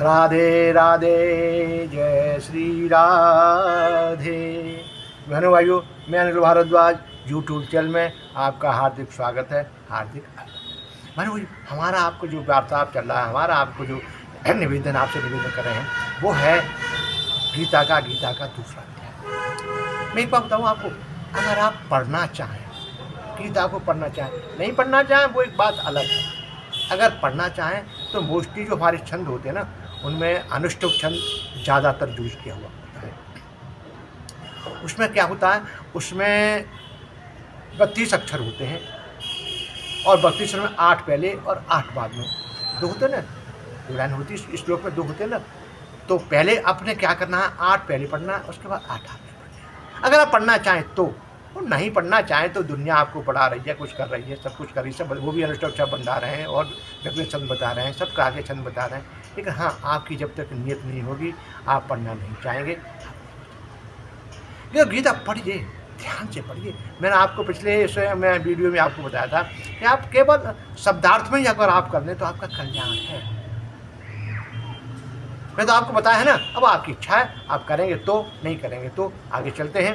राधे राधे, जय श्री राधे। बहनों भाइयों, मैं अनिल भारद्वाज यूट्यूब चैनल में आपका हार्दिक स्वागत है, हार्दिक अभिनंदन। बहनों भाइयों, हमारा आपको जो वार्तालाप चल रहा है, हमारा आपको जो निवेदन आपसे निवेदन कर रहे हैं, वो है गीता का दूसरा अध्याय। मैं एक बात बताऊँ आपको, अगर आप पढ़ना चाहें, गीता को पढ़ना चाहें, नहीं पढ़ना चाहें वो एक बात अलग है। अगर पढ़ना चाहें तो मोस्टली जो हमारे छंद होते हैं ना, उनमें अनुष्टुप छंद ज़्यादातर यूज किया हुआ होता है। उसमें क्या होता है, उसमें 32 अक्षर होते हैं और 32 में 8 पहले और 8 बाद में। 2 होते हैं ना, 2 लाइन होती है इस श्लोक में, 2 होते हैं ना। तो पहले आपने क्या करना है, 8 पहले पढ़ना है, उसके बाद 8 आगे पढ़ना है। अगर आप पढ़ना चाहें तो, और नहीं पढ़ना चाहें तो दुनिया आपको पढ़ा रही है, कुछ कर रही है, सब कुछ कर रही है, सब वो भी अनुष्टुप छंद बता रहे हैं और जगह छंद बता रहे हैं, सब आगे छंद बता रहे हैं। लेकिन हाँ, आपकी जब तक नियत नहीं होगी, आप पढ़ना नहीं चाहेंगे। ये गीता पढ़िए, ध्यान से पढ़िए। मैंने आपको पिछले मैं वीडियो में आपको बताया था कि आप केवल शब्दार्थ में ही अगर आप कर लें तो आपका कल्याण है। मैं तो आपको बताया है ना, अब आपकी इच्छा है, आप करेंगे तो, नहीं करेंगे तो। आगे चलते हैं।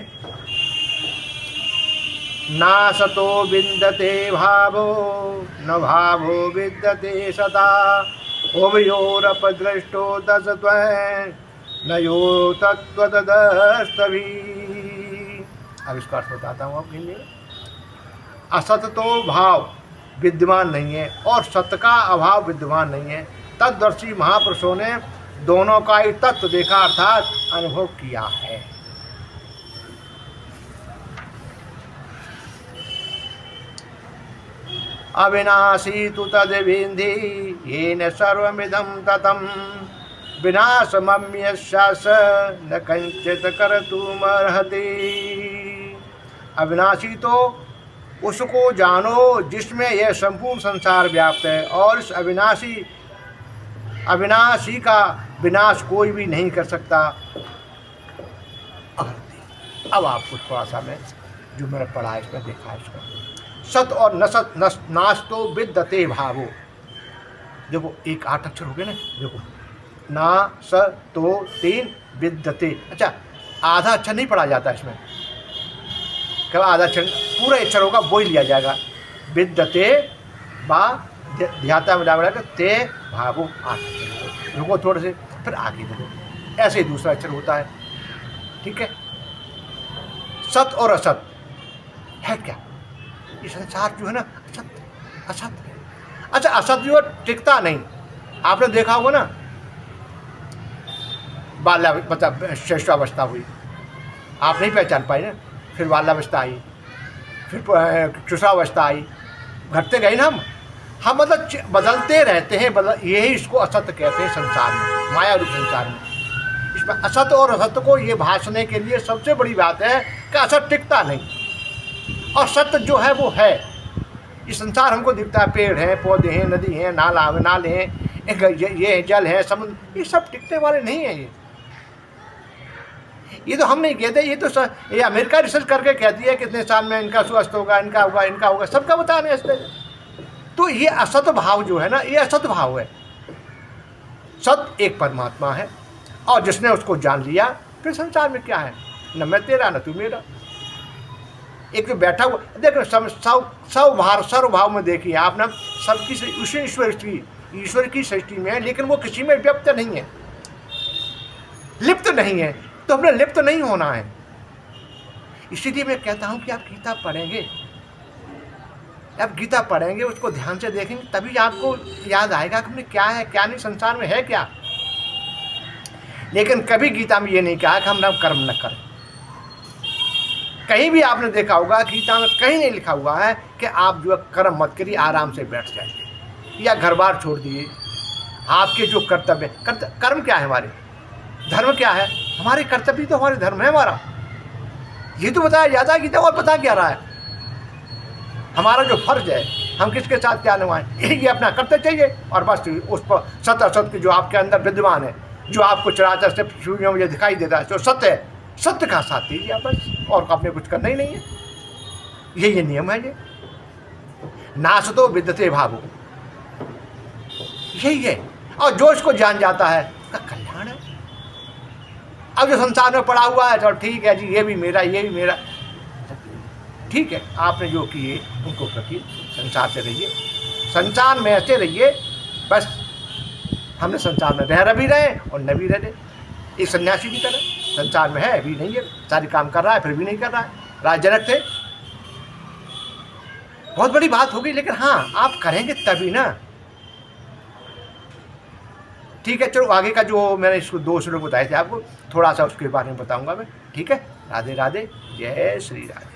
ना सतो विद्यते भावो न भावो विद्यते सता, उभयोरपदृष्टो दशत्वं न यो तत्त्वतदस्तभी। अब इसका अर्थ बताता हूँ आपके लिए। असत तो भाव विद्यमान नहीं है और सत्य का अभाव विद्यमान नहीं है। तत्दर्शी महापुरुषों ने दोनों का ही तत्व देखा, अर्थात अनुभव किया है। अविनाशी तु तद्विद्धि येन सर्वमिदं ततं, विनाशमम्यस्य न कंचित कर्तुमर्हति। अविनाशी तो उसको जानो जिसमें यह संपूर्ण संसार व्याप्त है, और इस अविनाशी का विनाश कोई भी नहीं कर सकता। अब आपको थोड़ा सा मैं जो मैंने पढ़ा है इसमें देखा है इसका सत और नसत नाश तो विद्यते भावो। देखो एक 8 अक्षर हो गए ना, देखो ना स तो 3 विद्यते। अच्छा, आधा अक्षर नहीं पढ़ा जाता इसमें, क्या आधा अक्षर पूरा अक्षर होगा वो ही लिया जाएगा। विद्यते बा ध्याता मिला मिला ते भावो 8 अक्षर। रुको थोड़े से, फिर आगे देखो, ऐसे ही दूसरा अक्षर होता है। ठीक है, सत और असत है क्या? ये संसार जो है ना, असत है। अच्छा, असत जो टिकता नहीं। आपने देखा होगा ना, मतलब श्रेष्ठावस्था हुई, आप नहीं पहचान पाए ना, फिर बाल्यावस्था आई, फिर किशोरावस्था आई, घटते गए ना हम मतलब बदलते रहते हैं। यही इसको असत कहते हैं संसार में, माया रूप संसार में। इसमें असत और असत को ये भाषने के लिए सबसे बड़ी बात है कि असत टिकता नहीं और सत्य जो है वो है। ये संसार हमको दिखता है, पेड़ हैं, पौधे हैं, नदी हैं, नाले हैं, ये जल है, समुद्र, ये सब टिकने वाले नहीं है। ये तो हम नहीं कहते, ये तो ये अमेरिका रिसर्च करके कहती है कितने साल में इनका स्वास्थ्य होगा, इनका होगा, सबका बता रहे हैं। तो ये असत भाव जो है ना, ये असत भाव है। सत्य एक परमात्मा है और जिसने उसको जान लिया, फिर संसार में क्या है, न मैं तेरा न तू मेरा। एक तो बैठा हुआ, देखो सर्वभाव में देखिए आप ना, सबकी ईश्वर की सृष्टि में है, लेकिन वो किसी में व्यक्त नहीं है, लिप्त नहीं है। तो हमने लिप्त नहीं होना है। इसीलिए मैं कहता हूं कि आप गीता पढ़ेंगे, आप गीता पढ़ेंगे, उसको ध्यान से देखेंगे, तभी आपको याद आएगा कि क्या है क्या नहीं, संसार में है क्या। लेकिन कभी गीता में ये नहीं कहा कि हम ना कर्म न करें। कहीं भी आपने देखा होगा, गीता में कहीं नहीं लिखा हुआ है कि आप जो कर्म मत करिए, आराम से बैठ जाइए या घर बार छोड़ दिए। आपके जो कर्तव्य, कर्म क्या है, हमारे धर्म क्या है, हमारे कर्तव्य तो हमारे धर्म है हमारा, ये तो बताया जाता है गीता। और बता क्या रहा है, हमारा जो फर्ज है, हम किसके साथ क्या निभाएं, ये अपना करते चाहिए। और बस उस पर सत असत की जो आपके अंदर विद्यमान है, जो आपको चराचर से सूर्यों में दिखाई देता है, जो सत्य है, सत्य का साथ दीजिए बस, और आपने कुछ करना ही नहीं है। ये नियम है। ये नाश तो विद्यते भावो, यही है। और जो इसको जान जाता है उसका कल्याण है। अब जो संसार में पड़ा हुआ है तो ठीक है जी, ये भी मेरा, ये भी मेरा, ठीक है, आपने जो किए उनको प्रति संसार से रहिए, संसार में ऐसे रहिए, बस हमने संसार में रह भी रहे और न भी रहे। एक सन्यासी की तरह संसार में है, अभी नहीं है, सारे काम कर रहा है फिर भी नहीं कर रहा है। राजा जनक थे, बहुत बड़ी बात होगी, लेकिन हाँ आप करेंगे तभी ना। ठीक है, चलो आगे का जो मैंने इसको 2 श्लोक बताए थे आपको, थोड़ा सा उसके बारे में बताऊंगा मैं। ठीक है, राधे राधे, जय श्री राधे।